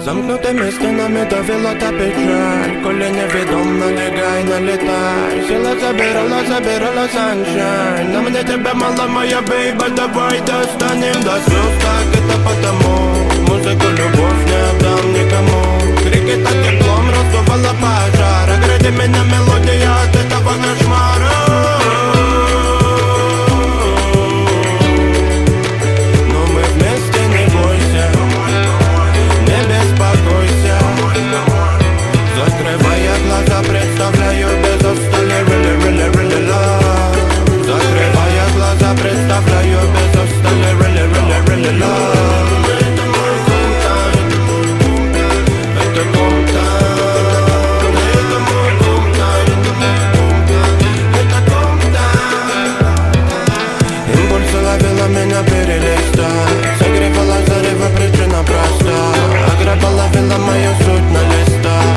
Замкнутыми стенами давила та печаль, коли невідом налягай, налетай. Сила забирала sunshine. На мне тебя мало, моя бейба, давай достанем до слез. Так это потому, музыку любовь не отдам никому. Крики так теплом раздувала пожар. Огради меня мелодия от этого кошмара. Закрывая глаза, представляю без устали really, really, really love. Закрывая глаза, представляю без устали really, really, really love. Это мой кумтайн, это кумтайн, это мой кумтайн, это кумтайн. Импульсы ловила меня перелистать, согревала зарево, причина проста. Аграба ловила мою суть на листах.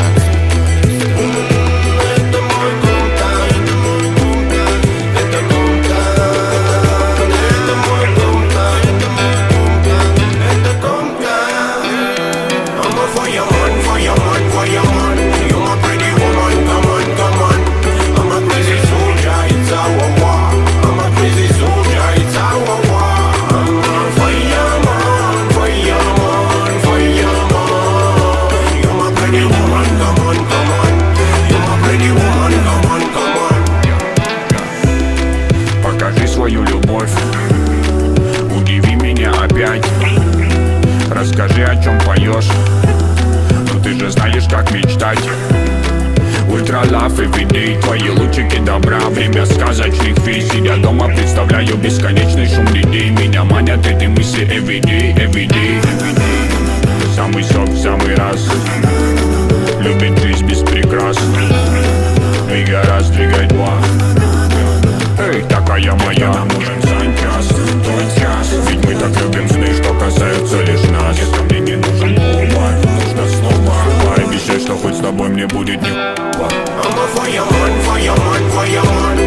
Свою любовь, удиви меня опять. Расскажи, о чем поешь. Ну ты же знаешь, как мечтать. Ультра лав everyday, твои лучики добра. Время сказочных фей. Сидя дома, представляю бесконечный шум людей. Меня манят эти мысли everyday, everyday. Самый сок, в самый раз. Любит жизнь без прикрас. Двигай раз, двигай два. Эй, такая моя, нам нужен час, твой час. Ведь мы так любим сны, что касаются лишь нас. Если мне не нужен повар, нужно снова. Пообещай, что хоть с тобой мне будет не. I'm a fireman, fireman, fireman.